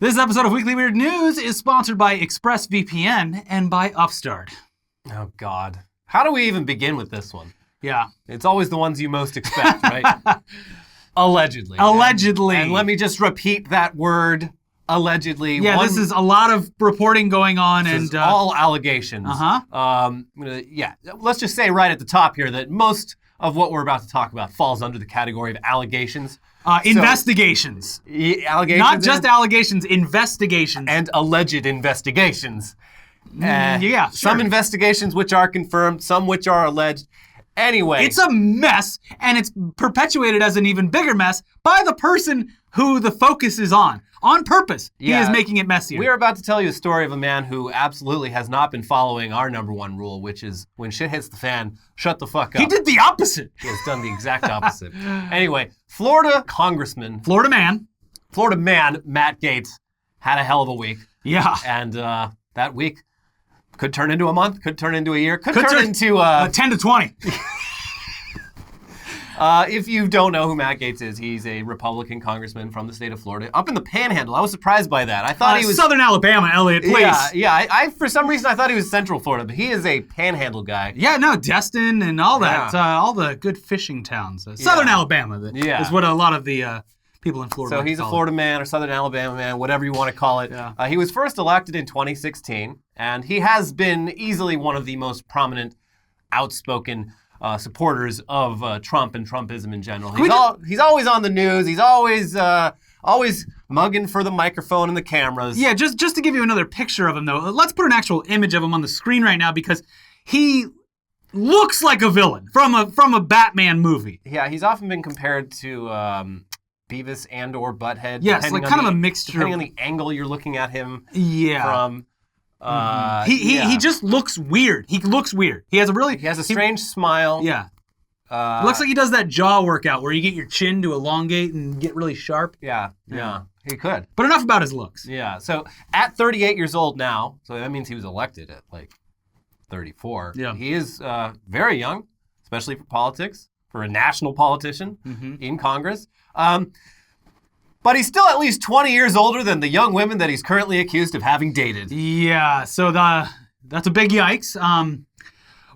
This episode of Weekly Weird News is sponsored by ExpressVPN and by Upstart. Oh, God. How do we even begin with this one? Yeah. It's always the ones you most expect, right? Allegedly. Allegedly. And let me just repeat that word, allegedly. Yeah, this is a lot of reporting going on. This and is all allegations. Yeah, let's just say right at the top here that most of what we're about to talk about falls under the category of allegations. Investigations. Allegations. Not just allegations, investigations. And alleged investigations. Yeah, sure. Some investigations which are confirmed, some which are alleged. Anyway. It's a mess, and it's perpetuated as an even bigger mess by the person who the focus is on. On purpose, he is making it messier. We are about to tell you a story of a man who absolutely has not been following our number one rule, which is when shit hits the fan, shut the fuck up. He did the opposite. He has done the exact opposite. Anyway, Florida man, Matt Gaetz, had a hell of a week. Yeah. And that week could turn into a month, could turn into a year, could turn into 10 to 20. If you don't know who Matt Gaetz is, he's a Republican congressman from the state of Florida, up in the Panhandle. I was surprised by that. I thought he was Southern Alabama, Elliot, please. Yeah. I for some reason I thought he was Central Florida, but he is a Panhandle guy. Yeah, no, Destin and all that, all the good fishing towns. Southern Alabama is what a lot of the people in Florida. So he's a Florida man or Southern Alabama man, whatever you want to call it. Yeah. He was first elected in 2016, and he has been easily one of the most prominent, outspoken supporters of Trump and Trumpism in general. He's always on the news. He's always mugging for the microphone and the cameras. Yeah, just to give you another picture of him, though, let's put an actual image of him on the screen right now because he looks like a villain from a Batman movie. Yeah, he's often been compared to Beavis and or Butthead. Yes, like kind of a mixture. Depending on the angle you're looking at him from. He just looks weird. He looks weird. He has a strange smile. Yeah. Looks like he does that jaw workout where you get your chin to elongate and get really sharp. Yeah. He could. But enough about his looks. Yeah. So at 38 years old now, so that means he was elected at like 34. Yeah. He is very young, especially for politics, for a national politician in Congress. But he's still at least 20 years older than the young women that he's currently accused of having dated. Yeah, so that's a big yikes.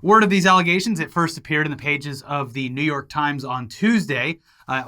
Word of these allegations, it first appeared in the pages of the New York Times on Tuesday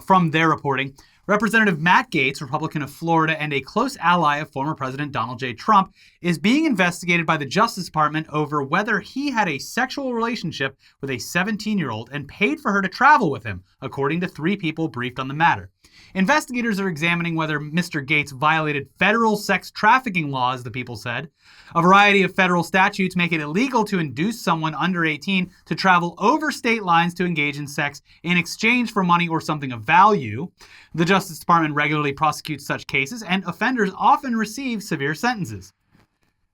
from their reporting. Representative Matt Gaetz, Republican of Florida and a close ally of former President Donald J. Trump, is being investigated by the Justice Department over whether he had a sexual relationship with a 17-year-old and paid for her to travel with him, according to 3 people briefed on the matter. Investigators are examining whether Mr. Gaetz violated federal sex trafficking laws, the people said. A variety of federal statutes make it illegal to induce someone under 18 to travel over state lines to engage in sex in exchange for money or something of value. The Justice Department regularly prosecutes such cases, and offenders often receive severe sentences.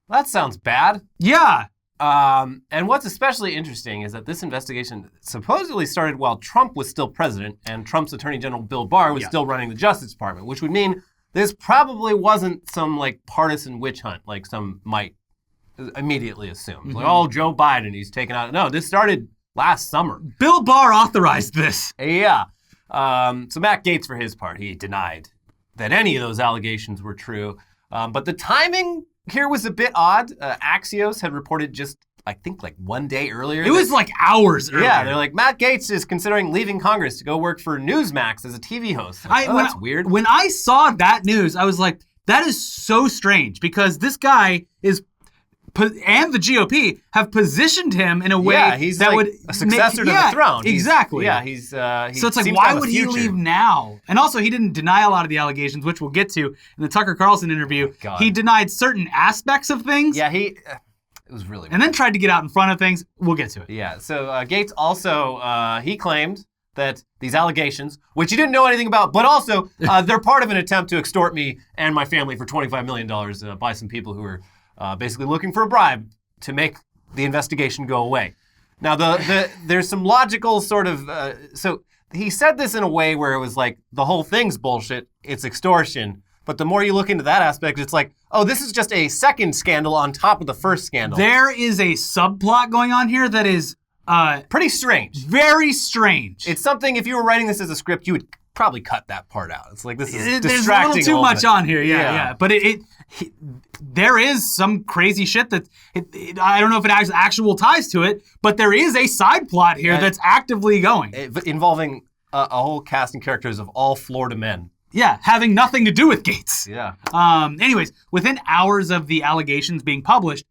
That sounds bad. Yeah. And what's especially interesting is that this investigation supposedly started while Trump was still president and Trump's Attorney General Bill Barr was still running the Justice Department, which would mean this probably wasn't some like partisan witch hunt like some might immediately assume. Like, oh, Joe Biden, he's taken out. No, this started last summer. Bill Barr authorized this. Yeah. So Matt Gaetz, for his part, he denied that any of those allegations were true. But the timing here was a bit odd. Axios had reported just, I think, like one day earlier. It was like hours earlier. Yeah, they're like, Matt Gaetz is considering leaving Congress to go work for Newsmax as a TV host. Like, that's weird. When I saw that news, I was like, that is so strange because this guy is, and the GOP have positioned him in a way he's that like would a successor to the throne. Exactly. He's so it's like, why would he leave now? And also, he didn't deny a lot of the allegations, which we'll get to in the Tucker Carlson interview. God. He denied certain aspects of things. Yeah, it was really weird. And then tried to get out in front of things. We'll get to it. Yeah, so Gaetz also, he claimed that these allegations, which he didn't know anything about, but also they're part of an attempt to extort me and my family for $25 million by some people who are basically looking for a bribe to make the investigation go away. Now, there's some logical sort of, so he said this in a way where it was like, the whole thing's bullshit, it's extortion. But the more you look into that aspect, it's like, oh, this is just a second scandal on top of the first scandal. There is a subplot going on here that is pretty strange. Very strange. It's something, if you were writing this as a script, you would probably cut that part out. It's like, this is There's distracting. a little too much on here. Yeah. But there is some crazy shit that I don't know if it has actual ties to it, but there is a side plot here that's actively going. Involving a whole cast and characters of all Florida men. Yeah, having nothing to do with Gaetz. Yeah. Anyways, within hours of the allegations being published,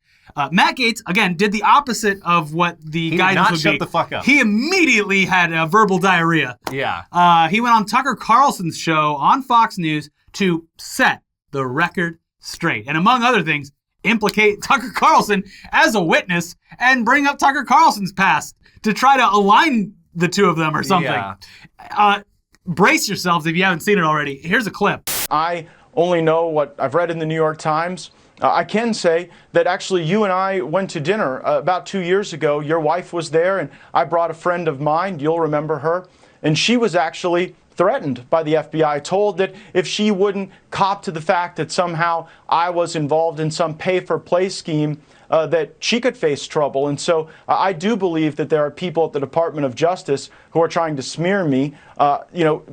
Matt Gaetz, again, did the opposite of what the guidance would be. He did not shut the fuck up. He immediately had verbal diarrhea. Yeah. He went on Tucker Carlson's show on Fox News to set the record straight. And among other things, implicate Tucker Carlson as a witness and bring up Tucker Carlson's past to try to align the two of them or something. Yeah. Brace yourselves if you haven't seen it already. Here's a clip. I only know what I've read in the New York Times. I can say that actually you and I went to dinner about 2 years ago. Your wife was there, and I brought a friend of mine. You'll remember her. And she was actually threatened by the FBI, told that if she wouldn't cop to the fact that somehow I was involved in some pay-for-play scheme, that she could face trouble. And so I do believe that there are people at the Department of Justice who are trying to smear me,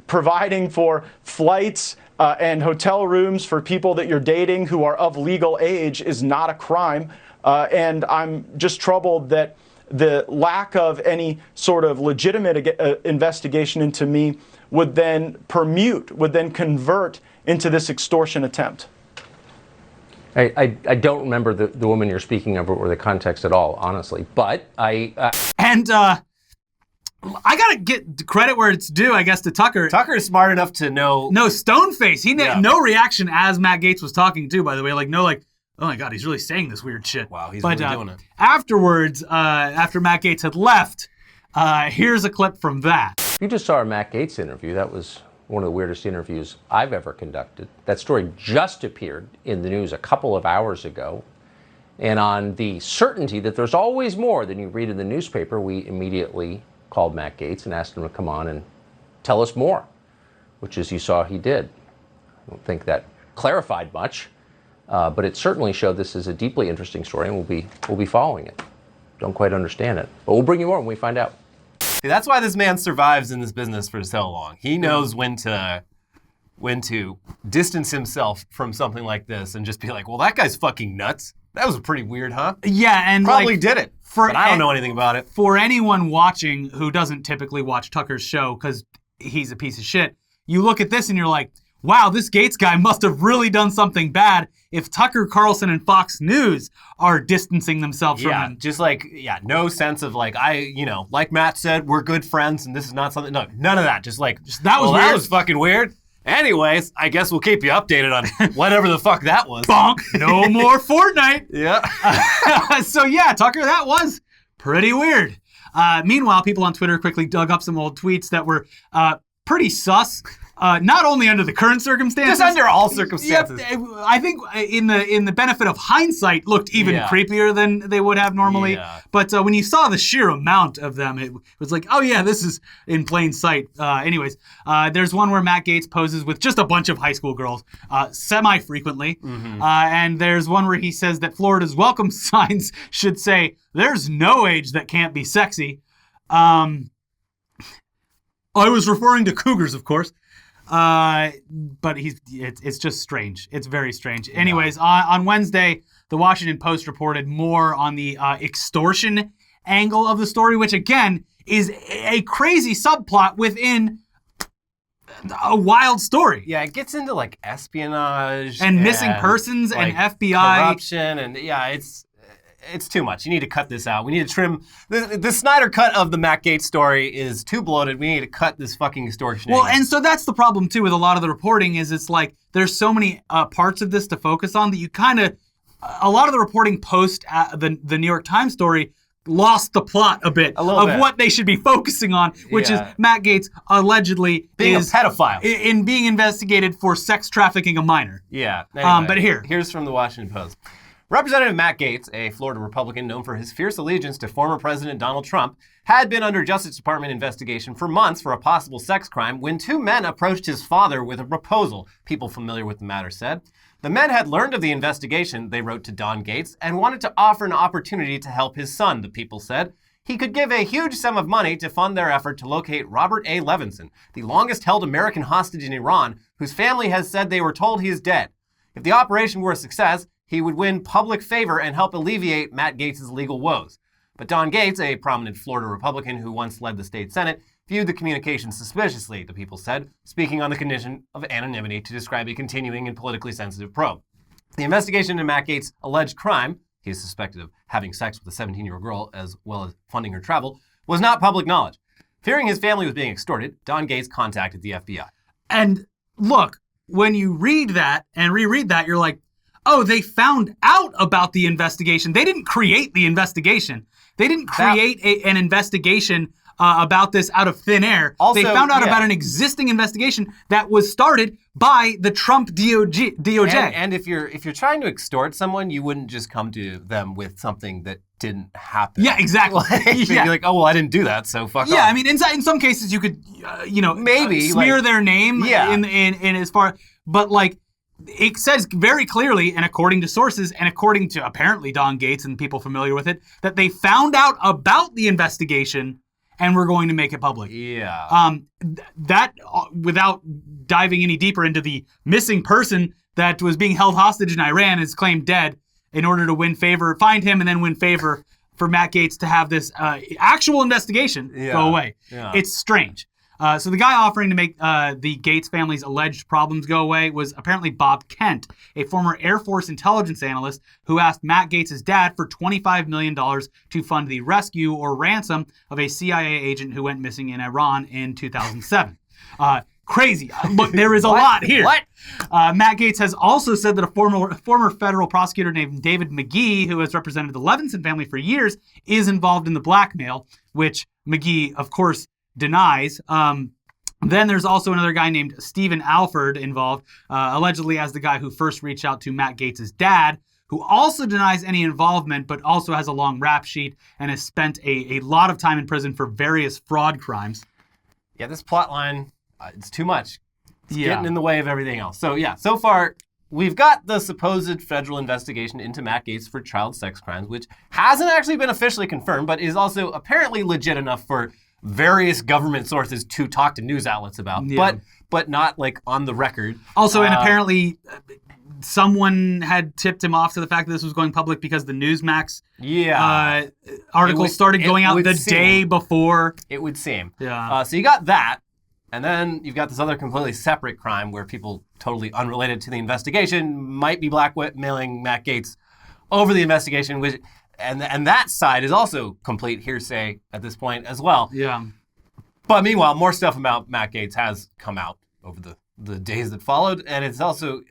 providing for flights and hotel rooms for people that you're dating who are of legal age is not a crime. And I'm just troubled that the lack of any sort of legitimate investigation into me would then convert into this extortion attempt. I don't remember the woman you're speaking of or the context at all, honestly. But I gotta get credit where it's due, I guess, to Tucker. Tucker is smart enough to know. No, stone face. No reaction as Matt Gaetz was talking too, by the way. Oh my God, he's really saying this weird shit. Wow, he's really doing it. Afterwards, after Matt Gaetz had left, here's a clip from that. You just saw our Matt Gaetz interview. That was one of the weirdest interviews I've ever conducted. That story just appeared in the news a couple of hours ago. And on the certainty that there's always more than you read in the newspaper, we immediately called Matt Gaetz and asked him to come on and tell us more, which, as you saw, he did. I don't think that clarified much, but it certainly showed this is a deeply interesting story, and we'll be following it. Don't quite understand it, but we'll bring you more when we find out. See, that's why this man survives in this business for so long. He knows when to distance himself from something like this and just be like, well, that guy's fucking nuts. That was pretty weird, huh? Yeah, and probably did it, but I don't know anything about it. For anyone watching who doesn't typically watch Tucker's show because he's a piece of shit, you look at this and you're like, wow, this Gaetz guy must have really done something bad if Tucker Carlson and Fox News are distancing themselves from him. Just no sense of like Matt said, we're good friends and this is not something, no, none of that. That was fucking weird. Anyways, I guess we'll keep you updated on whatever the fuck that was. Bonk. No more Fortnite. Yeah. So yeah, Tucker, that was pretty weird. Meanwhile, people on Twitter quickly dug up some old tweets that were pretty sus. Not only under the current circumstances, just under all circumstances. I think in the benefit of hindsight, looked even creepier than they would have normally. Yeah. But when you saw the sheer amount of them, it was like, oh yeah, this is in plain sight. Anyways, there's one where Matt Gaetz poses with just a bunch of high school girls, semi-frequently. Mm-hmm. And there's one where he says that Florida's welcome signs should say, "There's no age that can't be sexy." I was referring to cougars, of course. But it's just strange. It's very strange. Yeah. Anyways, on Wednesday, the Washington Post reported more on the extortion angle of the story, which again is a crazy subplot within a wild story. Yeah, it gets into like espionage and missing persons and FBI corruption, and it's too much. You need to cut this out. We need to trim. The Snyder cut of the Matt Gaetz story is too bloated. We need to cut this fucking extortion. Well, and so that's the problem, too, with a lot of the reporting is it's like there's so many parts of this to focus on that you kind of, a lot of the reporting post the New York Times story lost the plot a bit of what they should be focusing on, which is Matt Gaetz allegedly being a pedophile. In being investigated for sex trafficking a minor. Yeah. Anyway, but here's from the Washington Post. Representative Matt Gaetz, a Florida Republican known for his fierce allegiance to former President Donald Trump, had been under Justice Department investigation for months for a possible sex crime when two men approached his father with a proposal, people familiar with the matter said. The men had learned of the investigation, they wrote to Don Gaetz, and wanted to offer an opportunity to help his son, the people said. he could give a huge sum of money to fund their effort to locate Robert A. Levinson, the longest-held American hostage in Iran, whose family has said they were told he is dead. If the operation were a success, he would win public favor and help alleviate Matt Gaetz' legal woes. But Don Gaetz, a prominent Florida Republican who once led the state Senate, viewed the communication suspiciously, the People said, speaking on the condition of anonymity to describe a continuing and politically sensitive probe. The investigation into Matt Gaetz' alleged crime, he is suspected of having sex with a 17-year-old girl as well as funding her travel, was not public knowledge. Fearing his family was being extorted, Don Gaetz contacted the FBI. And look, when you read that and reread that, you're like, oh, they found out about the investigation. They didn't create the investigation. They didn't create an investigation about this out of thin air. Also, they found out about an existing investigation that was started by the Trump DOJ. And if you're trying to extort someone, you wouldn't just come to them with something that didn't happen. Yeah, exactly. You'd be like, oh, well, I didn't do that, so fuck off. Yeah, I mean, in some cases you could, maybe smear their name in as far, but like, it says very clearly, and according to sources, and according to apparently Don Gaetz and people familiar with it, that they found out about the investigation and we're going to make it public. Yeah. That, without diving any deeper into the missing person that was being held hostage in Iran, is claimed dead, in order to win favor, find him and then win favor for Matt Gaetz to have this actual investigation go away. Yeah. It's strange. So the guy offering to make the Gaetz family's alleged problems go away was apparently Bob Kent, a former Air Force intelligence analyst who asked Matt Gaetz' dad for $25 million to fund the rescue or ransom of a CIA agent who went missing in Iran in 2007. Crazy. Look, there is a lot here. What? Matt Gaetz has also said that a former federal prosecutor named David McGee, who has represented the Levinson family for years, is involved in the blackmail, which McGee, of course, denies. Then there's also another guy named Stephen Alford involved, allegedly as the guy who first reached out to Matt Gaetz' dad, who also denies any involvement, but also has a long rap sheet and has spent a lot of time in prison for various fraud crimes. Yeah, this plot line, it's too much. It's getting in the way of everything else. So yeah, so far, we've got the supposed federal investigation into Matt Gaetz for child sex crimes, which hasn't actually been officially confirmed, but is also apparently legit enough for various government sources to talk to news outlets about, but not like on the record. Also, and apparently someone had tipped him off to the fact that this was going public because the Newsmax article started going out the day before. It would seem. Yeah. So you got that, and then you've got this other completely separate crime where people totally unrelated to the investigation might be blackmailing Matt Gaetz over the investigation, which and that side is also complete hearsay at this point as well. Yeah. But meanwhile, more stuff about Matt Gaetz has come out over the days that followed, and it's also,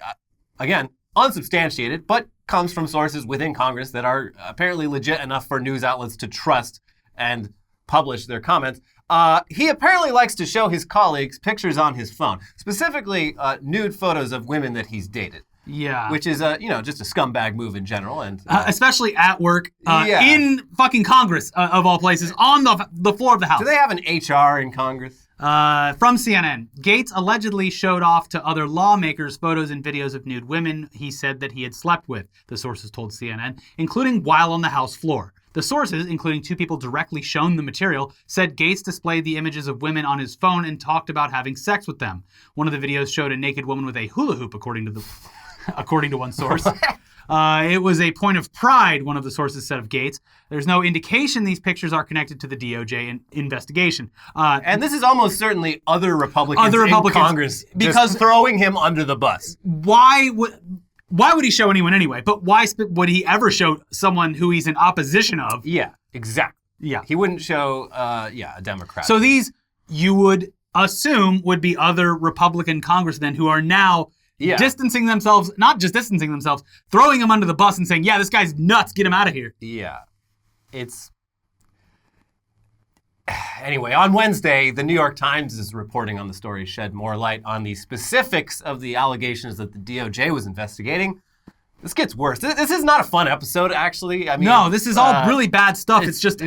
again, unsubstantiated, but comes from sources within Congress that are apparently legit enough for news outlets to trust and publish their comments. He apparently likes to show his colleagues pictures on his phone, specifically nude photos of women that he's dated. Yeah. Which is, just a scumbag move in general. And especially at work, in fucking Congress, of all places, on the floor of the House. Do they have an HR in Congress? From CNN, Gaetz allegedly showed off to other lawmakers photos and videos of nude women he said that he had slept with, the sources told CNN, including while on the House floor. The sources, including two people directly shown the material, said Gaetz displayed the images of women on his phone and talked about having sex with them. One of the videos showed a naked woman with a hula hoop, according to one source. It was a point of pride, one of the sources said of Gaetz. There's no indication these pictures are connected to the DOJ investigation. And this is almost certainly other Republicans in Congress because throwing him under the bus. Why would he show anyone anyway? But why would he ever show someone who he's in opposition of? Yeah, exactly. Yeah. He wouldn't show, a Democrat. So these, you would assume, would be other Republican congressmen who are now distancing themselves, not just distancing themselves, throwing him under the bus and saying, yeah, this guy's nuts, get him out of here. Yeah. Anyway, on Wednesday, the New York Times' reporting on the story shed more light on the specifics of the allegations that the DOJ was investigating. This gets worse. This is not a fun episode, actually. I mean, no, this is all really bad stuff. It's just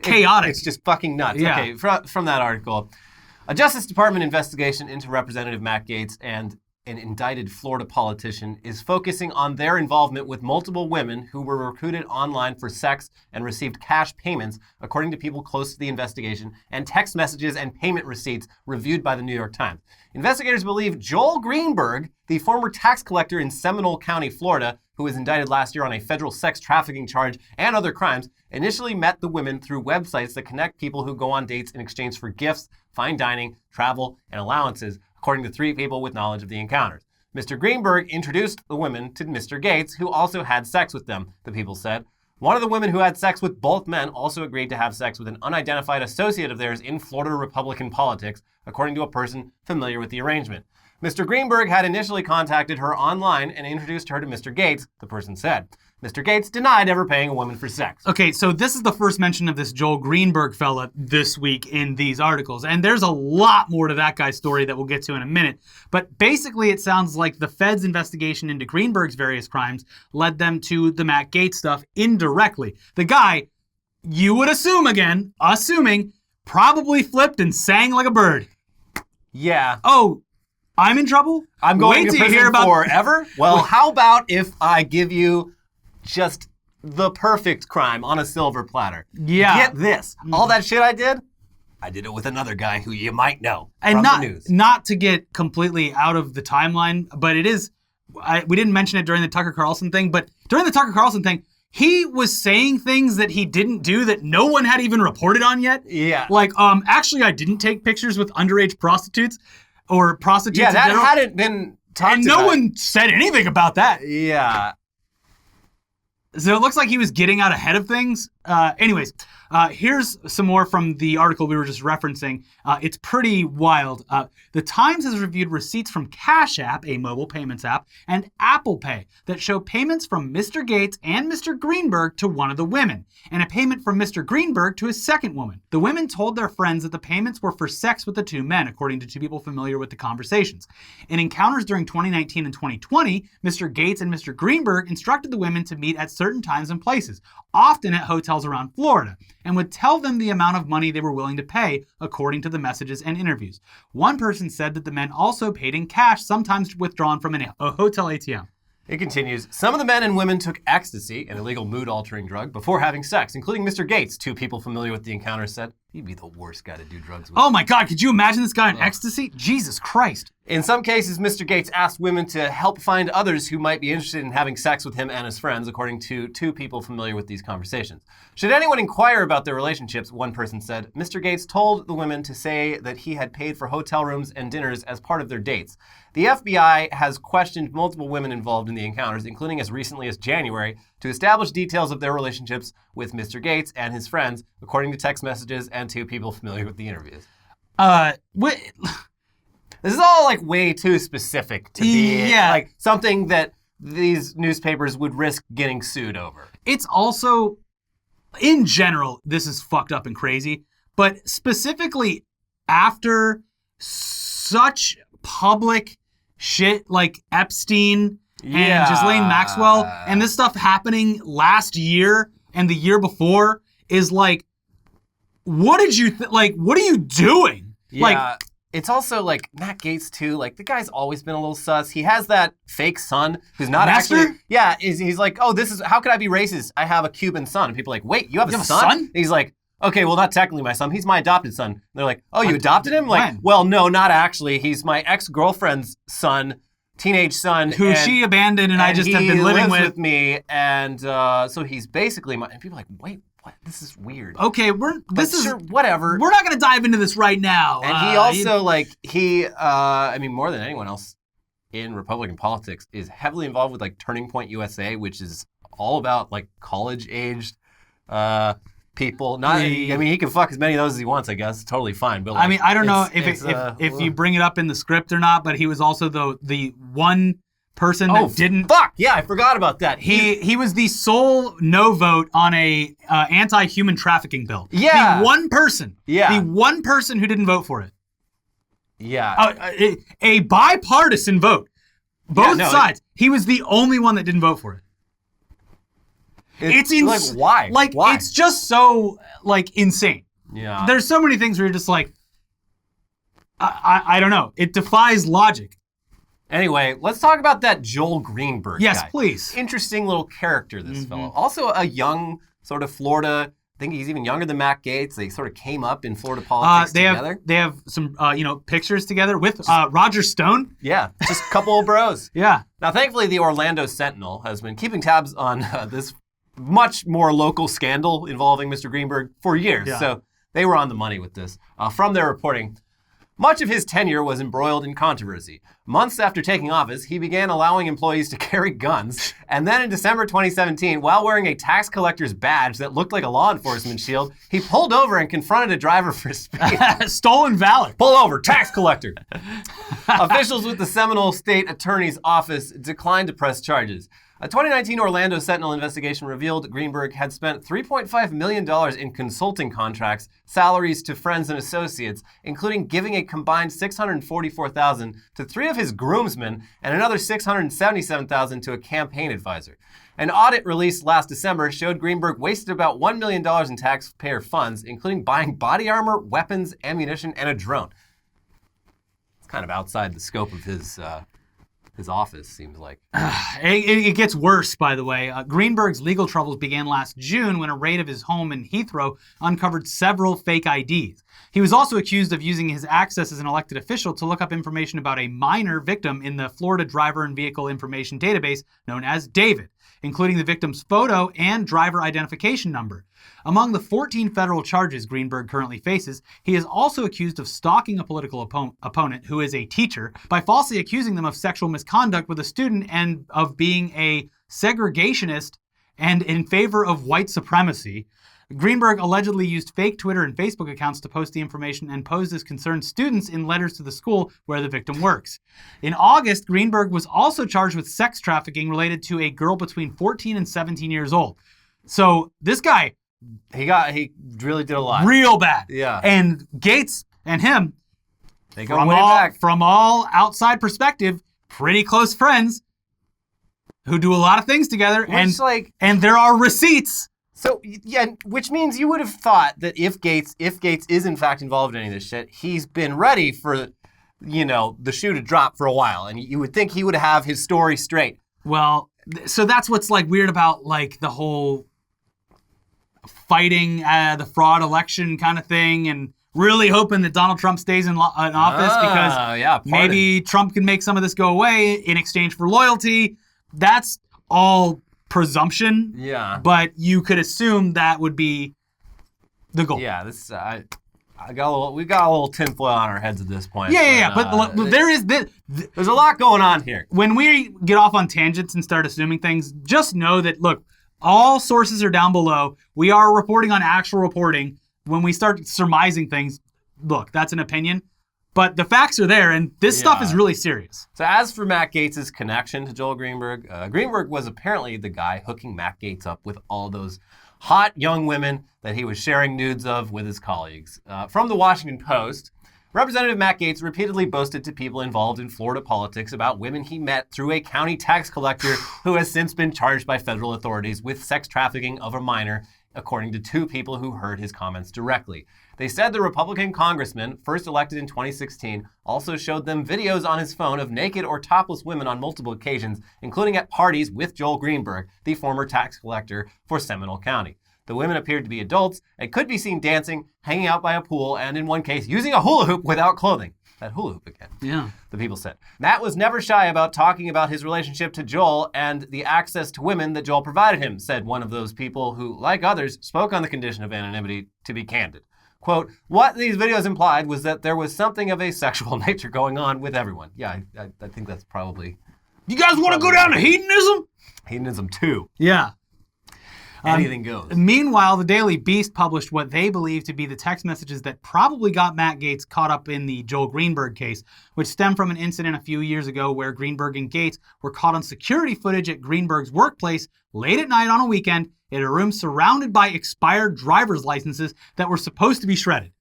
chaotic. It's just fucking nuts. Yeah. Okay, from that article. A Justice Department investigation into Representative Matt Gaetz and an indicted Florida politician, is focusing on their involvement with multiple women who were recruited online for sex and received cash payments, according to people close to the investigation, and text messages and payment receipts reviewed by the New York Times. Investigators believe Joel Greenberg, the former tax collector in Seminole County, Florida, who was indicted last year on a federal sex trafficking charge and other crimes, initially met the women through websites that connect people who go on dates in exchange for gifts, fine dining, travel, and allowances, according to 3 people with knowledge of the encounters. Mr. Greenberg introduced the women to Mr. Gaetz, who also had sex with them, the people said. One of the women who had sex with both men also agreed to have sex with an unidentified associate of theirs in Florida Republican politics, according to a person familiar with the arrangement. Mr. Greenberg had initially contacted her online and introduced her to Mr. Gaetz, the person said. Mr. Gaetz denied ever paying a woman for sex. Okay, so this is the first mention of this Joel Greenberg fella this week in these articles, and there's a lot more to that guy's story that we'll get to in a minute. But basically, it sounds like the Fed's investigation into Greenberg's various crimes led them to the Matt Gaetz stuff indirectly. The guy, you would assume again, assuming, probably flipped and sang like a bird. Yeah. Oh, I'm in trouble? I'm going to prison hear about forever? Well, how about if I give you just the perfect crime on a silver platter? Yeah. Get this. All that shit I did it with another guy who you might know and from not, the news. Not to get completely out of the timeline, but it is, we didn't mention it during the Tucker Carlson thing, but during the Tucker Carlson thing, he was saying things that he didn't do that no one had even reported on yet. Yeah. Like, actually, I didn't take pictures with underage prostitutes or prostitutes Yeah, in that general. hadn't been talked And about. no one said anything about that. Yeah. So it looks like he was getting out ahead of things. Anyways, here's some more from the article we were just referencing. It's pretty wild. The Times has reviewed receipts from Cash App, a mobile payments app, and Apple Pay that show payments from Mr. Gaetz and Mr. Greenberg to one of the women, and a payment from Mr. Greenberg to a second woman. The women told their friends that the payments were for sex with the 2 men, according to 2 people familiar with the conversations. In encounters during 2019 and 2020, Mr. Gaetz and Mr. Greenberg instructed the women to meet at certain times and places, often at hotels around Florida, and would tell them the amount of money they were willing to pay, according to the messages and interviews. One person said that the men also paid in cash, sometimes withdrawn from a hotel ATM. It continues. Some of the men and women took ecstasy, an illegal mood-altering drug, before having sex, including Mr. Gaetz. 2 people familiar with the encounter said he'd be the worst guy to do drugs with. Oh my God, could you imagine this guy on ecstasy? Jesus Christ. In some cases, Mr. Gaetz asked women to help find others who might be interested in having sex with him and his friends, according to 2 people familiar with these conversations. Should anyone inquire about their relationships, one person said, Mr. Gaetz told the women to say that he had paid for hotel rooms and dinners as part of their dates. The FBI has questioned multiple women involved in the encounters, including as recently as January, to establish details of their relationships with Mr. Gaetz and his friends, according to text messages and 2 people familiar with the interviews. This is all like way too specific to be like something that these newspapers would risk getting sued over. It's also, in general, this is fucked up and crazy, but specifically after such public shit like Epstein and Ghislaine Maxwell, and this stuff happening last year and the year before, is like, what did you what are you doing? Yeah. Like, it's also like Matt Gaetz too. Like, the guy's always been a little sus. He has that fake son who's not actually. Yeah, he's like, oh, this is, how could I be racist? I have a Cuban son. And people are like, wait, you have a son? And he's like, okay, well, not technically my son. He's my adopted son. And they're like, oh, you adopted him? Like, well, no, not actually. He's my ex-girlfriend's son, teenage son, who she abandoned, and I just have been living with me. And so he's basically my. And people are like, wait. What? This is weird. Okay, whatever. We're not going to dive into this right now. And he also, I mean, more than anyone else in Republican politics, is heavily involved with, like, Turning Point USA, which is all about, like, college-aged people. I mean, he can fuck as many of those as he wants, I guess. It's totally fine. But, like, I mean, I don't know if you bring it up in the script or not, but he was also the one person that didn't. Fuck! Yeah, I forgot about that. He was the sole no vote on a anti-human trafficking bill. Yeah. The one person. Yeah. The one person who didn't vote for it. Yeah. A bipartisan vote. Both sides. He was the only one that didn't vote for it. It's like, why? Like, why? It's just so, like, insane. Yeah. There's so many things where you're just like, I don't know. It defies logic. Anyway, let's talk about that Joel Greenberg Yes, guy. please. Interesting little character, this fellow. Also a young sort of Florida, I think he's even younger than Matt Gaetz. They sort of came up in Florida politics together. They have some pictures together with Roger Stone. Yeah, just a couple of bros. Yeah. Now, thankfully, the Orlando Sentinel has been keeping tabs on this much more local scandal involving Mr. Greenberg for years. Yeah. So they were on the money with this. From their reporting, much of his tenure was embroiled in controversy. Months after taking office, he began allowing employees to carry guns. And then in December 2017, while wearing a tax collector's badge that looked like a law enforcement shield, he pulled over and confronted a driver for speed. Stolen valor. Pull over, tax collector. Officials with the Seminole State Attorney's Office declined to press charges. A 2019 Orlando Sentinel investigation revealed Greenberg had spent $3.5 million in consulting contracts, salaries to friends and associates, including giving a combined $644,000 to 3 of his groomsmen and another $677,000 to a campaign advisor. An audit released last December showed Greenberg wasted about $1 million in taxpayer funds, including buying body armor, weapons, ammunition, and a drone. It's kind of outside the scope of his office, seems like. It gets worse, by the way. Greenberg's legal troubles began last June when a raid of his home in Heathrow uncovered several fake IDs. He was also accused of using his access as an elected official to look up information about a minor victim in the Florida Driver and Vehicle Information Database known as DAVID, including the victim's photo and driver identification number. Among the 14 federal charges Greenberg currently faces, he is also accused of stalking a political opponent who is a teacher by falsely accusing them of sexual misconduct with a student and of being a segregationist and in favor of white supremacy. Greenberg allegedly used fake Twitter and Facebook accounts to post the information and posed as concerned students in letters to the school where the victim works. In August, Greenberg was also charged with sex trafficking related to a girl between 14 and 17 years old. So this guy... He really did a lot. Real bad. Yeah. And Gaetz and him, They go way back. from all outside perspective, pretty close friends who do a lot of things together. And there are receipts. So, yeah, which means you would have thought that if Gaetz is in fact involved in any of this shit, he's been ready for, the shoe to drop for a while. And you would think he would have his story straight. Well, so that's what's weird about the whole fighting the fraud election kind of thing, and really hoping that Donald Trump stays in office because maybe Trump can make some of this go away in exchange for loyalty. That's all presumption. Yeah. But you could assume that would be the goal. Yeah. We got a little tinfoil on our heads at this point. Yeah. But there's a lot going on here. When we get off on tangents and start assuming things, just know that, look, all sources are down below. We are reporting on actual reporting. When we start surmising things, look, that's an opinion. But the facts are there, and this stuff is really serious. So as for Matt Gaetz' connection to Joel Greenberg, Greenberg was apparently the guy hooking Matt Gaetz up with all those hot young women that he was sharing nudes of with his colleagues. From the Washington Post, Representative Matt Gaetz repeatedly boasted to people involved in Florida politics about women he met through a county tax collector who has since been charged by federal authorities with sex trafficking of a minor, according to 2 people who heard his comments directly. They said the Republican congressman, first elected in 2016, also showed them videos on his phone of naked or topless women on multiple occasions, including at parties with Joel Greenberg, the former tax collector for Seminole County. The women appeared to be adults and could be seen dancing, hanging out by a pool, and in one case, using a hula hoop without clothing. That hula hoop again. Yeah. The people said. Matt was never shy about talking about his relationship to Joel and the access to women that Joel provided him, said one of those people who, like others, spoke on the condition of anonymity to be candid. Quote, what these videos implied was that there was something of a sexual nature going on with everyone. Yeah, I think that's probably... You guys want to go down to hedonism? Hedonism 2. Yeah. Anything goes. Meanwhile, the Daily Beast published what they believe to be the text messages that probably got Matt Gaetz caught up in the Joel Greenberg case, which stemmed from an incident a few years ago where Greenberg and Gaetz were caught on security footage at Greenberg's workplace late at night on a weekend in a room surrounded by expired driver's licenses that were supposed to be shredded.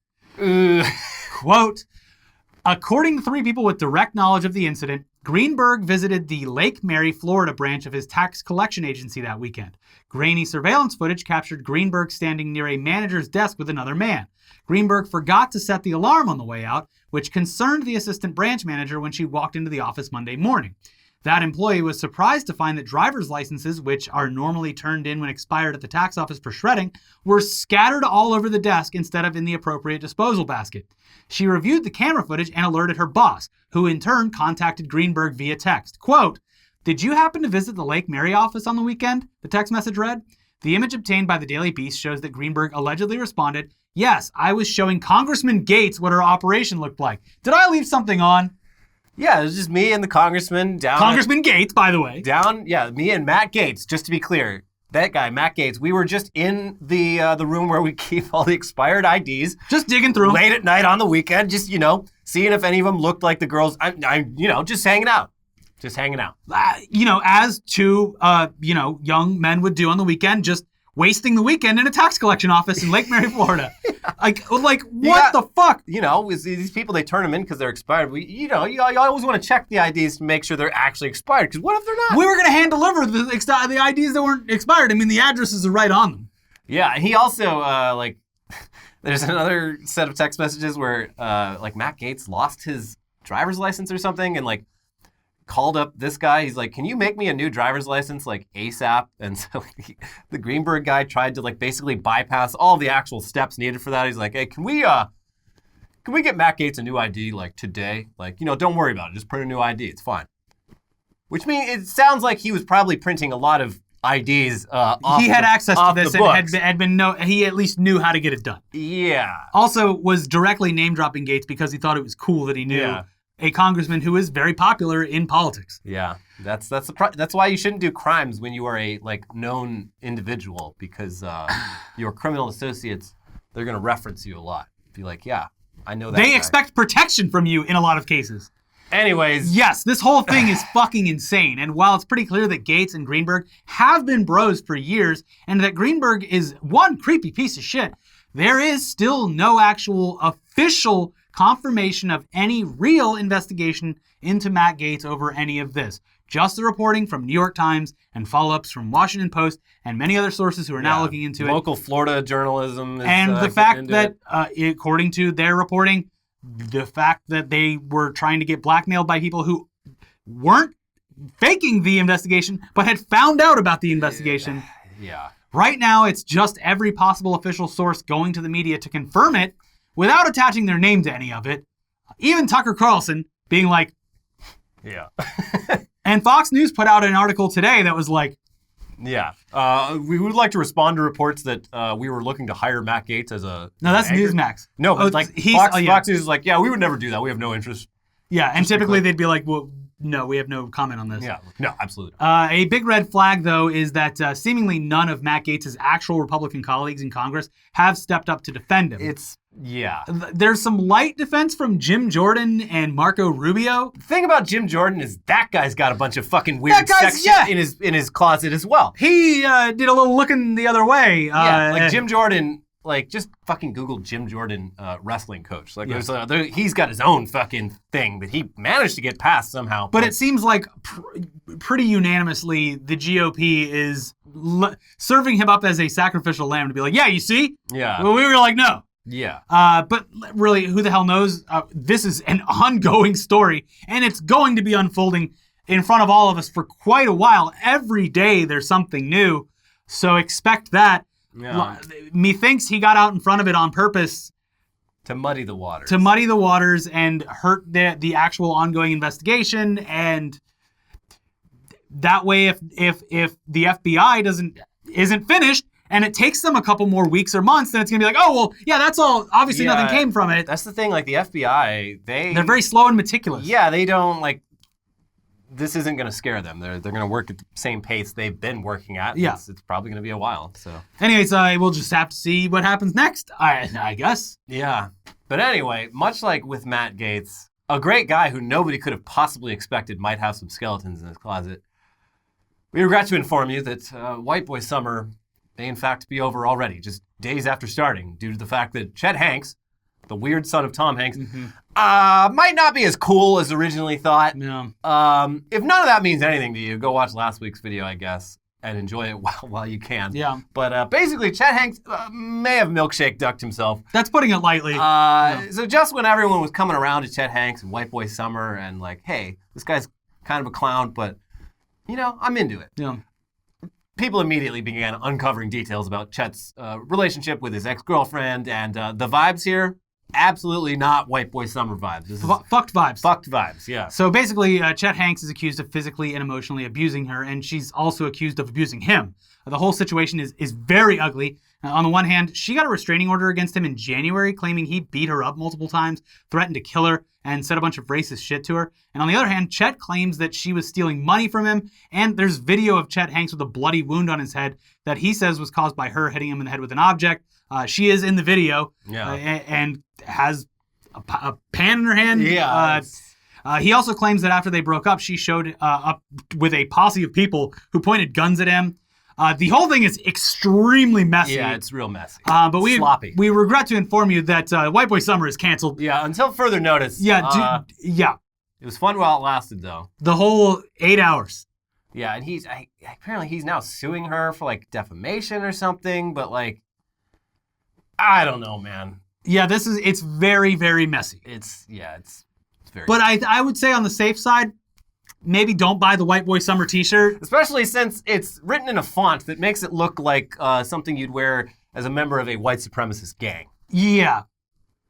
Quote, according to 3 people with direct knowledge of the incident, Greenberg visited the Lake Mary, Florida branch of his tax collection agency that weekend. Grainy surveillance footage captured Greenberg standing near a manager's desk with another man. Greenberg forgot to set the alarm on the way out, which concerned the assistant branch manager when she walked into the office Monday morning. That employee was surprised to find that driver's licenses, which are normally turned in when expired at the tax office for shredding, were scattered all over the desk instead of in the appropriate disposal basket. She reviewed the camera footage and alerted her boss, who in turn contacted Greenberg via text. Quote, "Did you happen to visit the Lake Mary office on the weekend?" The text message read. The image obtained by the Daily Beast shows that Greenberg allegedly responded, "Yes, I was showing Congressman Gaetz what her operation looked like. Did I leave something on?" Yeah, it was just me and the congressman down. Congressman Gaetz, by the way. Me and Matt Gaetz, just to be clear. That guy, Matt Gaetz, we were just in the room where we keep all the expired IDs. Just digging through them. Late at night on the weekend, just, seeing if any of them looked like the girls. Just hanging out. Just hanging out. As two, young men would do on the weekend, just wasting the weekend in a tax collection office in Lake Mary, Florida. What the fuck? These people, they turn them in because they're expired. You always want to check the IDs to make sure they're actually expired, because what if they're not? We were going to hand deliver the IDs that weren't expired. I mean, the addresses are right on them. Yeah, and he also, there's another set of text messages where, Matt Gaetz lost his driver's license or something, and, called up this guy. He's like, "Can you make me a new driver's license, ASAP?" And so the Greenberg guy tried to, basically bypass all the actual steps needed for that. He's like, "Hey, can we get Matt Gaetz a new ID, today? Don't worry about it. Just print a new ID. It's fine." Which means it sounds like he was probably printing a lot of IDs he had access to this and he at least knew how to get it done. Yeah. Also was directly name-dropping Gaetz because he thought it was cool that he knew a congressman who is very popular in politics. Yeah, that's why you shouldn't do crimes when you are a known individual, because your criminal associates, they're gonna reference you a lot. Be like, "Yeah, I know that." They guy. expect protection from you in a lot of cases. Anyways, yes, this whole thing is fucking insane. And while it's pretty clear that Gaetz and Greenberg have been bros for years, and that Greenberg is one creepy piece of shit, there is still no actual official confirmation of any real investigation into Matt Gaetz over any of this. Just the reporting from New York Times and follow-ups from Washington Post and many other sources who are now looking into it. Local Florida journalism. And the fact that, according to their reporting, the fact that they were trying to get blackmailed by people who weren't faking the investigation, but had found out about the investigation. Yeah. Right now, it's just every possible official source going to the media to confirm it, without attaching their name to any of it. Even Tucker Carlson being like, yeah. And Fox News put out an article today that was like, yeah. We would like to respond to reports that we were looking to hire Matt Gaetz as a... No, that's Newsmax. No, but Fox News is like, "Yeah, we would never do that. We have no interest." Yeah, and typically they'd be like, "Well, no, we have no comment on this." Yeah, no, absolutely. A big red flag, though, is that seemingly none of Matt Gaetz's actual Republican colleagues in Congress have stepped up to defend him. There's some light defense from Jim Jordan and Marco Rubio. The thing about Jim Jordan is that guy's got a bunch of fucking weird sex shit in his closet as well. He did a little looking the other way. Jim Jordan, just fucking Google Jim Jordan wrestling coach. He's got his own fucking thing that he managed to get past somehow. But it seems like pretty unanimously the GOP is serving him up as a sacrificial lamb to be like, "Yeah, you see?" Yeah. Well, we were like, "No." Yeah. But really, who the hell knows? This is an ongoing story, and it's going to be unfolding in front of all of us for quite a while. Every day there's something new, so expect that. Yeah. Methinks he got out in front of it on purpose. To muddy the waters. To muddy the waters and hurt the actual ongoing investigation, and that way if the FBI isn't finished, and it takes them a couple more weeks or months, then it's going to be like, "Oh, well, yeah, that's all. Obviously, nothing came from it." That's the thing. The FBI, they're very slow and meticulous. Yeah, they don't, this isn't going to scare them. They're going to work at the same pace they've been working at. Yeah. It's probably going to be a while, so. Anyways, we'll just have to see what happens next, I guess. Yeah. But anyway, much like with Matt Gaetz, a great guy who nobody could have possibly expected might have some skeletons in his closet, we regret to inform you that White Boy Summer may in fact be over already, just days after starting, due to the fact that Chet Hanks, the weird son of Tom Hanks, Might not be as cool as originally thought. Yeah. If none of that means anything to you, go watch last week's video, I guess, and enjoy it while you can. Yeah. But basically, Chet Hanks may have milkshake ducked himself. That's putting it lightly. So just when everyone was coming around to Chet Hanks and White Boy Summer and like, hey, this guy's kind of a clown, but, you know, I'm into it. Yeah. People immediately began uncovering details about Chet's relationship with his ex-girlfriend, and the vibes here, absolutely not White Boy Summer vibes. This is Fucked vibes. fucked vibes, yeah. So basically, Chet Hanks is accused of physically and emotionally abusing her, and she's also accused of abusing him. The whole situation is very ugly. On the one hand, she got a restraining order against him in January, claiming he beat her up multiple times, threatened to kill her, and said a bunch of racist shit to her. And on the other hand, Chet claims that she was stealing money from him, and there's video of Chet Hanks with a bloody wound on his head that he says was caused by her hitting him in the head with an object. She is in the video and has a pan in her hand. Yeah. He also claims that after they broke up, she showed up with a posse of people who pointed guns at him. The whole thing is extremely messy. Yeah, it's real messy. But Sloppy. we regret to inform you that White Boy Summer is canceled. Yeah, until further notice. Yeah, yeah. It was fun while it lasted, though. The whole 8 hours. Yeah, and apparently he's now suing her for like defamation or something, but like, I don't know, man. Yeah, it's very, very messy. It's very. But I would say on the safe side, maybe don't buy the White Boy Summer t-shirt. Especially since it's written in a font that makes it look like something you'd wear as a member of a white supremacist gang. Yeah.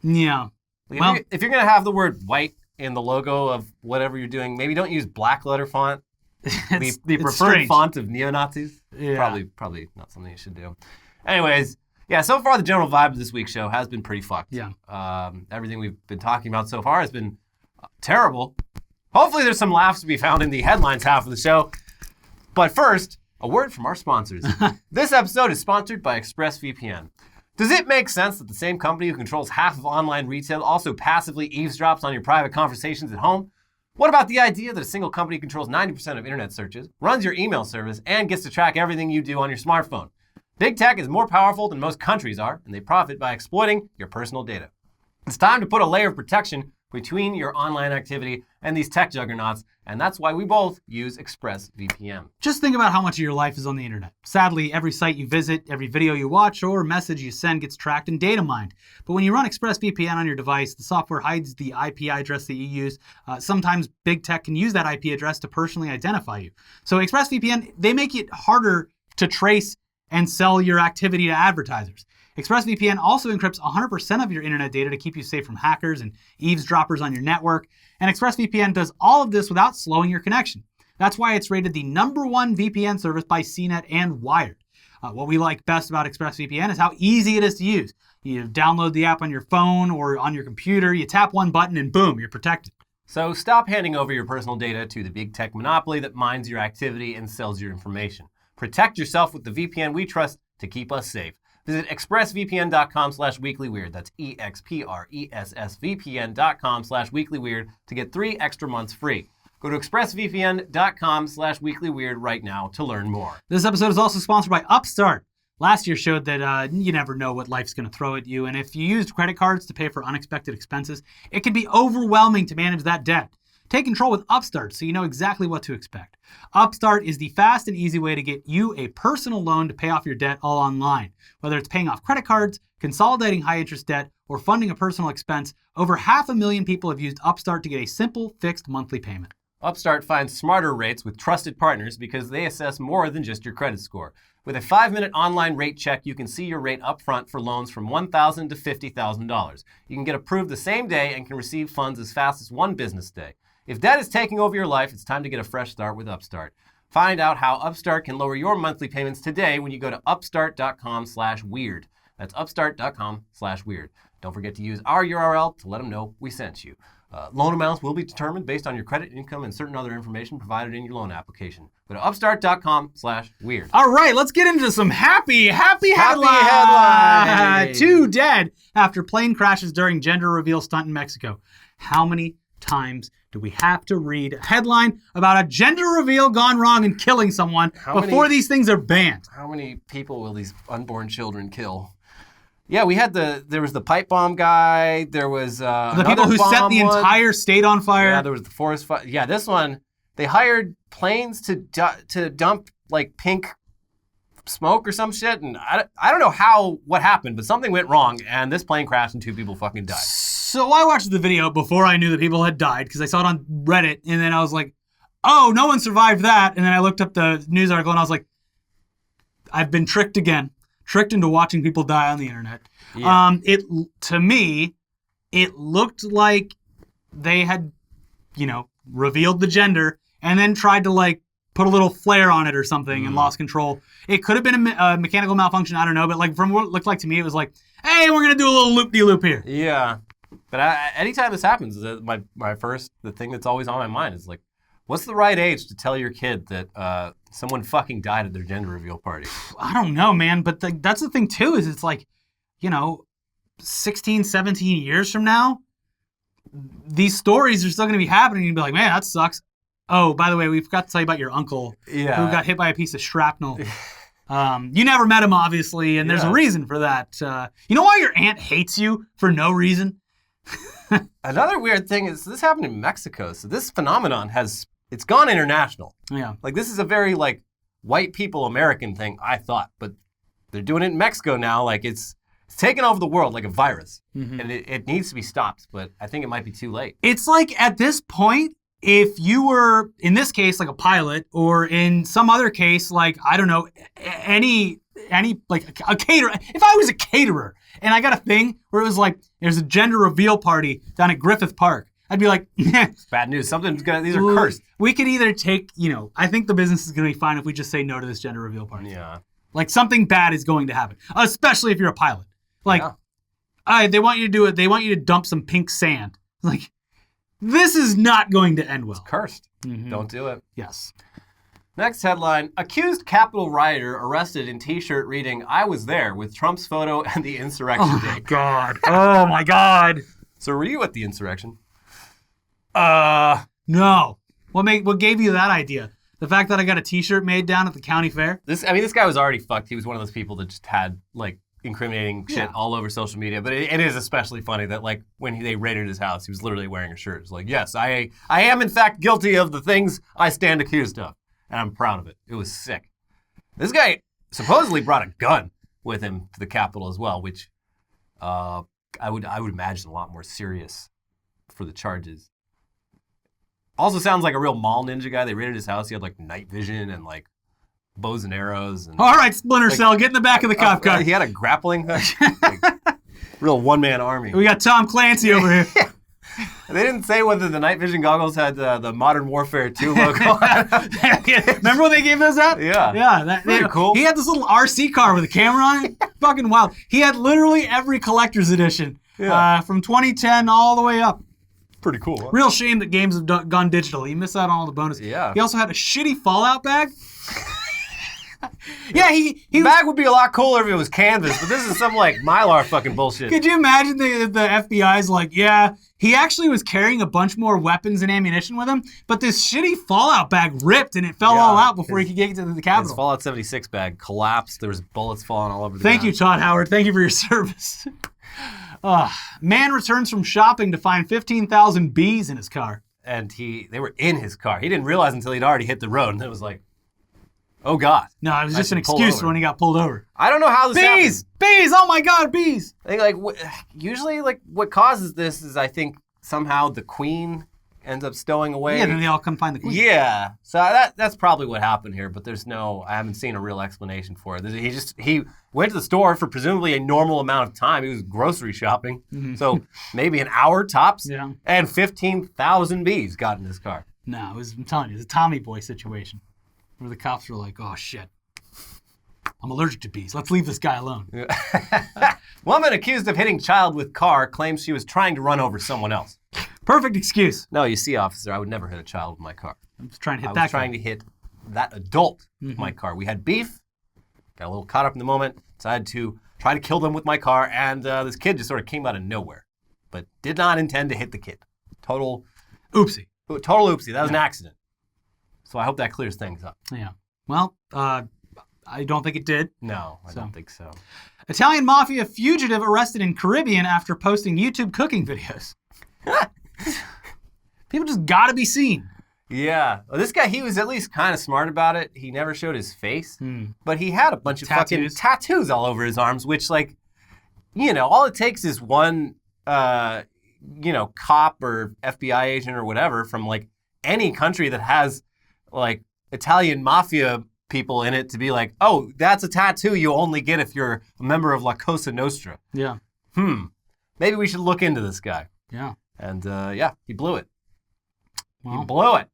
Yeah. Like Well, if you're going to have the word white in the logo of whatever you're doing, maybe don't use black letter font. The preferred strange. font of neo-Nazis. Yeah. Probably not something you should do. Anyways, yeah, so far the general vibe of this week's show has been pretty fucked. Yeah. Everything we've been talking about so far has been terrible. Hopefully there's some laughs to be found in the headlines half of the show. But first, a word from our sponsors. This episode is sponsored by ExpressVPN. Does it make sense that the same company who controls half of online retail also passively eavesdrops on your private conversations at home? What about the idea that a single company controls 90% of internet searches, runs your email service, and gets to track everything you do on your smartphone? Big tech is more powerful than most countries are, and they profit by exploiting your personal data. It's time to put a layer of protection between your online activity and these tech juggernauts, and that's why we both use ExpressVPN. just think about how much of your life is on the internet. Sadly, every site you visit, every video you watch, or message you send gets tracked and data mined. But when you run ExpressVPN on your device, the software hides the IP address that you use. Sometimes big tech can use that IP address to personally identify you. So ExpressVPN, they make it harder to trace and sell your activity to advertisers. ExpressVPN also encrypts 100% of your internet data to keep you safe from hackers and eavesdroppers on your network. And ExpressVPN does all of this without slowing your connection. That's why it's rated the #1 VPN service by CNET and Wired. What we like best about ExpressVPN is how easy it is to use. You download the app on your phone or on your computer, you tap one button and boom, you're protected. So stop handing over your personal data to the big tech monopoly that mines your activity and sells your information. Protect yourself with the VPN we trust to keep us safe. Visit expressvpn.com/weeklyweird. That's expressvpn.com/weeklyweird to get 3 extra months free. Go to expressvpn.com/weeklyweird right now to learn more. This episode is also sponsored by Upstart. Last year showed that you never know what life's going to throw at you, and if you used credit cards to pay for unexpected expenses, it can be overwhelming to manage that debt. Take control with Upstart so you know exactly what to expect. Upstart is the fast and easy way to get you a personal loan to pay off your debt all online. Whether it's paying off credit cards, consolidating high-interest debt, or funding a personal expense, over 500,000 people have used Upstart to get a simple, fixed monthly payment. Upstart finds smarter rates with trusted partners because they assess more than just your credit score. With a 5-minute online rate check, you can see your rate upfront for loans from $1,000 to $50,000. You can get approved the same day and can receive funds as fast as 1 business day. If debt is taking over your life, it's time to get a fresh start with Upstart. Find out how Upstart can lower your monthly payments today when you go to upstart.com/weird. That's upstart.com/weird. Don't forget to use our URL to let them know we sent you. Loan amounts will be determined based on your credit, income, and certain other information provided in your loan application. Go to upstart.com/weird. All right, let's get into some happy headlines. headlines. 2 dead after plane crashes during gender reveal stunt in Mexico. How many times do we have to read a headline about a gender reveal gone wrong and killing someone before these things are banned? How many people will these unborn children kill? Yeah, there was the pipe bomb guy. There was the people who set the entire state on fire. Yeah, there was the forest fire. Yeah, this one, they hired planes to dump like pink smoke or some shit, and I don't know what happened, but something went wrong, and this plane crashed and 2 people fucking died. So I watched the video before I knew that people had died because I saw it on Reddit, and then I was like, oh, no one survived that, and then I looked up the news article, and I was like, I've been tricked again. Tricked into watching people die on the internet. Yeah. To me, it looked like they had, revealed the gender and then tried to like put a little flare on it or something and lost control. It could have been a mechanical malfunction. I don't know, but like from what it looked like to me, it was like, hey, we're gonna do a little loop-de-loop here. Yeah, but anytime this happens, the thing that's always on my mind is like, what's the right age to tell your kid that someone fucking died at their gender reveal party? I don't know, man. But that's the thing, too, is it's like, 16, 17 years from now, these stories are still going to be happening. You'd be like, man, that sucks. Oh, by the way, we forgot to tell you about your uncle who got hit by a piece of shrapnel. You never met him, obviously, and there's a reason for that. You know why your aunt hates you for no reason? Another weird thing is this happened in Mexico. So this phenomenon it's gone international. Yeah. Like, this is a very, like, white people American thing, I thought. But they're doing it in Mexico now. Like, it's taken over the world like a virus. Mm-hmm. And it needs to be stopped. But I think it might be too late. It's like, at this point, if you were, in this case, like a pilot, or in some other case, like, I don't know, any like, a caterer. If I was a caterer, and I got a thing where it was like, there's a gender reveal party down at Griffith Park, I'd be like, it's bad news. These are cursed. We could either take, I think the business is going to be fine if we just say no to this gender reveal party. Yeah. Like, something bad is going to happen, especially if you're a pilot. Like, they want you to do it. They want you to dump some pink sand. Like, this is not going to end well. It's cursed. Mm-hmm. Don't do it. Yes. Next headline, accused Capitol rioter arrested in T-shirt reading, I was there, with Trump's photo and the insurrection date. Oh, my God. Oh, my God. So were you at the insurrection? No. What gave you that idea? The fact that I got a T-shirt made down at the county fair? This guy was already fucked. He was one of those people that just had, like, incriminating shit all over social media. But it is especially funny that, like, when they raided his house, he was literally wearing a shirt. It's like, yes, I am in fact guilty of the things I stand accused of. And I'm proud of it. It was sick. This guy supposedly brought a gun with him to the Capitol as well, which I would imagine a lot more serious for the charges. Also sounds like a real mall ninja guy. They raided his house. He had, like, night vision and, like, bows and arrows. And, all right, Splinter Cell, get in the back of the cop car. He had a grappling hook. Like, real one-man army. We got Tom Clancy over here. They didn't say whether the night vision goggles had the Modern Warfare 2 logo on it. Remember when they gave those out? Yeah. Yeah. Pretty cool. He had this little RC car with a camera on it. Fucking wild. He had literally every collector's edition from 2010 all the way up. Pretty cool. Huh? Real shame that games have gone digital. You miss out on all the bonuses. Yeah. He also had a shitty Fallout bag. Yeah, the bag would be a lot cooler if it was canvas, but this is some like Mylar fucking bullshit. Could you imagine the FBI's like, yeah, he actually was carrying a bunch more weapons and ammunition with him, but this shitty Fallout bag ripped and it fell all out before he could get to the Capitol. His Fallout 76 bag collapsed. There was bullets falling all over the ground. Thank you, Todd Howard. Thank you for your service. Man returns from shopping to find 15,000 bees in his car. And they were in his car. He didn't realize until he'd already hit the road, and it was like, oh, God. No, it was just an excuse for when he got pulled over. I don't know how this happened. Bees! Oh, my God, bees! I think, usually, what causes this is, I think, somehow the queen ends up stowing away. Yeah, then they all come find the queen. Yeah. So that's probably what happened here, but I haven't seen a real explanation for it. He went to the store for presumably a normal amount of time. He was grocery shopping. Mm-hmm. So maybe an hour tops. Yeah. And 15,000 bees got in his car. No, I'm telling you, it's a Tommy Boy situation. Where the cops were like, oh, shit. I'm allergic to bees. Let's leave this guy alone. Woman accused of hitting child with car claims she was trying to run over someone else. Perfect excuse. No, you see, officer, I would never hit a child with my car. I was trying to hit I was trying to hit that adult with my car. We had beef. Got a little caught up in the moment. Decided to try to kill them with my car. And this kid just sort of came out of nowhere. But did not intend to hit the kid. Total oopsie. Total oopsie. That was an accident. So I hope that clears things up. Yeah. Well, I don't think it did. No, I don't think so. Italian mafia fugitive arrested in Caribbean after posting YouTube cooking videos. People just gotta be seen. Yeah. Well, this guy, he was at least kind of smart about it. He never showed his face, but he had a bunch of fucking tattoos all over his arms, which, like, you know, all it takes is one, you know, cop or FBI agent or whatever from, like, any country that has, like, Italian mafia people in it to be like, oh, that's a tattoo you only get if you're a member of La Cosa Nostra. Yeah. Maybe we should look into this guy. Yeah. And, yeah, he blew it. Well, He blew it.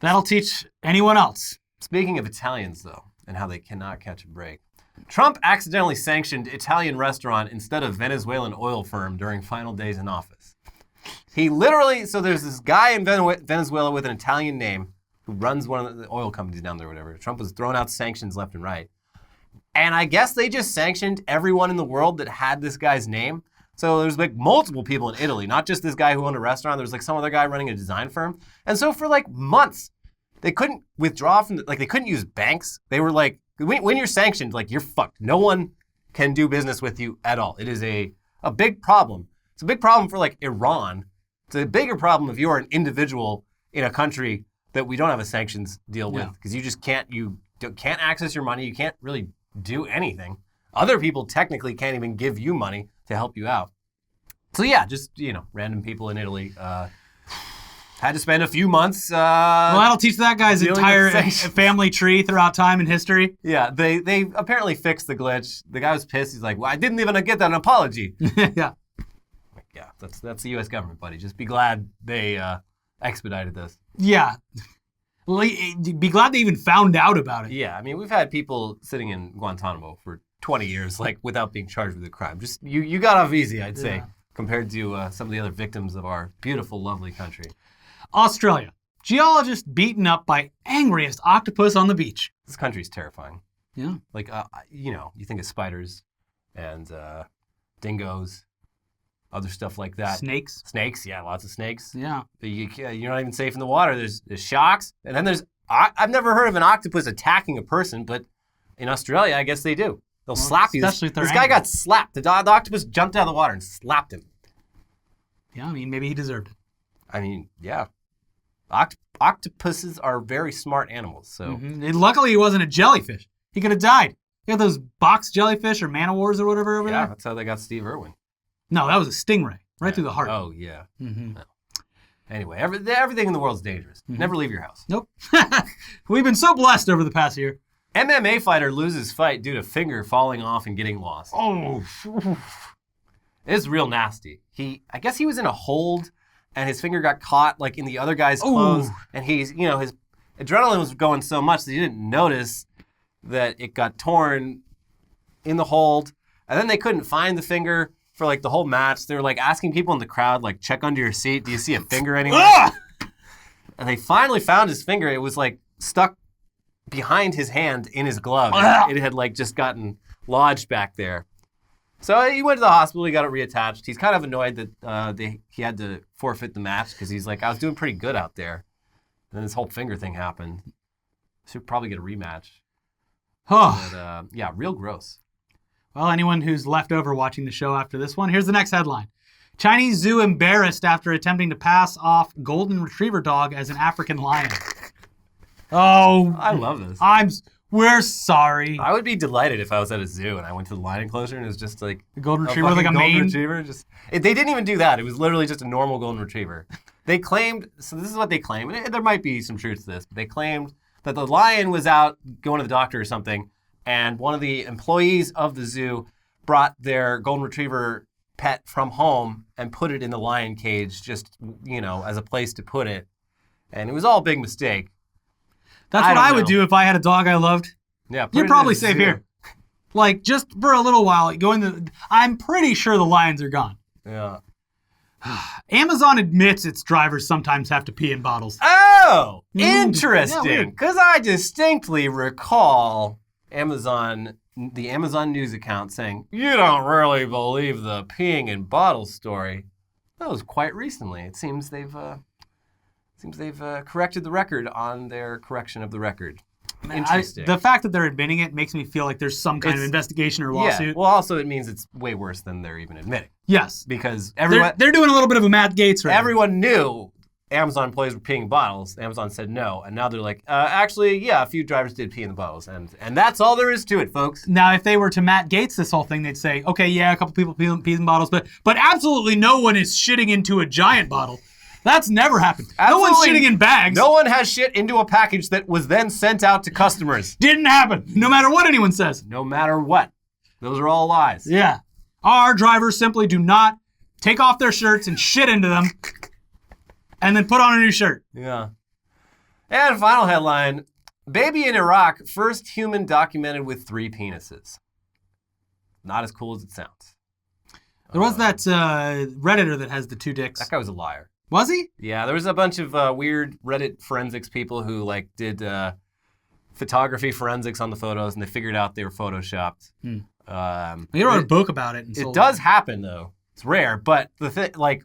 that'll teach anyone else. Speaking of Italians, though, and how they cannot catch a break, Trump accidentally sanctioned Italian restaurant instead of Venezuelan oil firm during final days in office. He literally, so there's this guy in Venezuela with an Italian name who runs one of the oil companies down there or whatever. Trump was throwing out sanctions left and right. And I guess they just sanctioned everyone in the world that had this guy's name. So there's like multiple people in Italy, not just this guy who owned a restaurant. There was like some other guy running a design firm. And so for like months, they couldn't withdraw from, like they couldn't use banks. They were like, when you're sanctioned, like you're fucked. No one can do business with you at all. It is a big problem. It's a big problem for like Iran. It's a bigger problem if you're an individual in a country that we don't have a sanctions deal with, because you just can't access your money. You can't really do anything. Other people technically can't even give you money to help you out. So yeah, just, you know, random people in Italy had to spend a few months. Well, that'll teach that guy's entire family tree throughout time and history. Yeah, they apparently fixed the glitch. The guy was pissed. He's like, well, I didn't even get an apology. Yeah. Yeah, that's the U.S. government, buddy. Just be glad they expedited this. Yeah. Be glad they even found out about it. Yeah, I mean, we've had people sitting in Guantanamo for 20 years, like, without being charged with a crime. Just, you got off easy, I'd say, compared to some of the other victims of our beautiful, lovely country. Australia. Geologist beaten up by angriest octopus on the beach. This country's terrifying. Yeah. Like, you know, you think of spiders and dingoes, other stuff like that. Snakes. Snakes, yeah, lots of snakes. Yeah. But you're not even safe in the water. There's sharks, and then I've never heard of an octopus attacking a person, but in Australia, I guess they do. They'll slap you. Especially if they're this guy angry. got slapped. The octopus jumped out of the water and slapped him. Yeah, I mean, maybe he deserved it. I mean, yeah. Octopuses are very smart animals, so. And luckily, he wasn't a jellyfish. He could have died. You got those box jellyfish or man-o-wars or whatever over there? Yeah, that's how they got Steve Irwin. No, that was a stingray. Right through the heart. Oh, yeah. No. Anyway, everything in the world's dangerous. Never leave your house. Nope. We've been so blessed over the past year. MMA fighter loses fight due to finger falling off and getting lost. Oh. It's real nasty. I guess he was in a hold, and his finger got caught, like, in the other guy's clothes. And his adrenaline was going so much that he didn't notice that it got torn in the hold. And then they couldn't find the finger for, like, the whole match. They were, like, asking people in the crowd, like, check under your seat. Do you see a finger anywhere? And they finally found his finger. It was, like, stuck behind his hand in his glove. It had, like, just gotten lodged back there. So he went to the hospital. He got it reattached. He's kind of annoyed that he had to forfeit the match because he's like, I was doing pretty good out there. And then this whole finger thing happened. Should probably get a rematch. But, yeah, real gross. Well, anyone who's left over watching the show after this one, here's the next headline. Chinese zoo embarrassed after attempting to pass off golden retriever dog as an African lion. Oh. I love this. We're sorry. I would be delighted if I was at a zoo and I went to the lion enclosure and it was just like a golden retriever with like a golden mane. Retriever. They didn't even do that. It was literally just a normal golden retriever. They claimed, so this is what they claim, and there might be some truth to this, but they claimed that the lion was out going to the doctor or something, and one of the employees of the zoo brought their golden retriever pet from home and put it in the lion cage just, as a place to put it. And it was all a big mistake. That's what I would do if I had a dog I loved. Yeah, you're probably safe here. Like, just for a little while, I'm pretty sure the lions are gone. Yeah. Amazon admits its drivers sometimes have to pee in bottles. Oh, interesting. Yeah, because I distinctly recall the Amazon news account saying, you don't really believe the peeing in bottles story. That was quite recently. It seems they've corrected the record on their correction of the record. Interesting. The fact that they're admitting it makes me feel like there's some kind of investigation or lawsuit. Yeah. Well, also it means it's way worse than they're even admitting. Yes. Because everyone They're doing a little bit of a Matt Gaetz right now. everyone knew Amazon employees were peeing in bottles. Amazon said no, and now they're like, actually, yeah, a few drivers did pee in the bottles, and that's all there is to it, folks. Now, if they were to Matt Gaetz this whole thing, they'd say, okay, yeah, a couple people pee in bottles, but absolutely no one is shitting into a giant bottle. That's never happened. No one's shitting in bags. No one has shit into a package that was then sent out to customers. Didn't happen, no matter what anyone says. No matter what. Those are all lies. Yeah. Our drivers simply do not take off their shirts and shit into them and then put on a new shirt. Yeah. And final headline, baby in Iraq, first human documented with 3 penises. Not as cool as it sounds. There was that Redditor that has the 2 dicks. That guy was a liar. Was he? Yeah, there was a bunch of weird Reddit forensics people who did photography forensics on the photos, and they figured out they were photoshopped. He wrote a book about it. And it does happen though. It's rare, but the thing,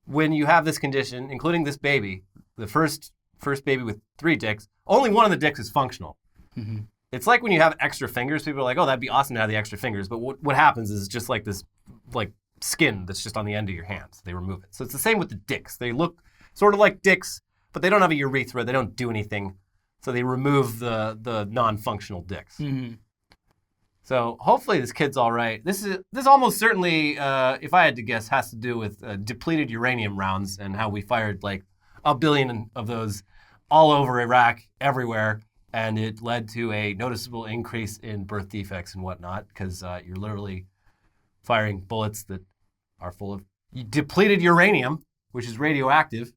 when you have this condition, including this baby, the first baby with 3 dicks, only one of the dicks is functional. Mm-hmm. It's like when you have extra fingers. People are like, "Oh, that'd be awesome to have the extra fingers," but what happens is it's just like this, skin that's just on the end of your hands. They remove it. So it's the same with the dicks. They look sort of like dicks, but they don't have a urethra. They don't do anything. So they remove the non-functional dicks. Mm-hmm. So hopefully this kid's all right. This almost certainly, if I had to guess, has to do with depleted uranium rounds and how we fired 1 billion of those all over Iraq, everywhere. And it led to a noticeable increase in birth defects and whatnot, because you're literally firing bullets that are full of depleted uranium, which is radioactive.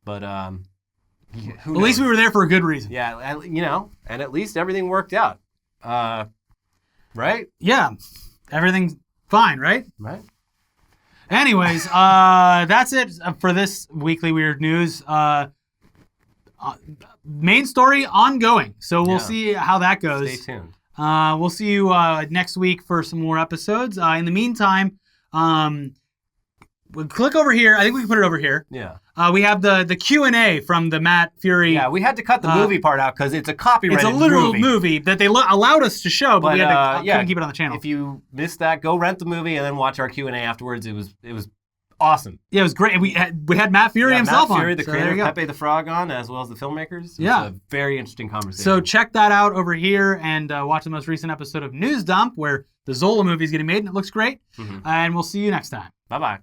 But at least we were there for a good reason. Yeah, and at least everything worked out. Right? Yeah, everything's fine, right? Right. Anyways, that's it for this weekly Weird News. Main story ongoing, so we'll see how that goes. Stay tuned. We'll see you next week for some more episodes. In the meantime, we'll click over here. I think we can put it over here. Yeah. We have the Q&A from the Matt Fury. Yeah, we had to cut the movie part out because it's a copyrighted movie. It's a literal movie that they allowed us to show, but we had to couldn't keep it on the channel. If you missed that, go rent the movie and then watch our Q&A afterwards. It was awesome. Yeah, it was great. We had Matt Fury himself Matt Fury, on. the creator of Pepe the Frog, on, as well as the filmmakers. It was a very interesting conversation. So check that out over here and watch the most recent episode of News Dump, where the Zola movie is getting made and it looks great. Mm-hmm. And we'll see you next time. Bye-bye.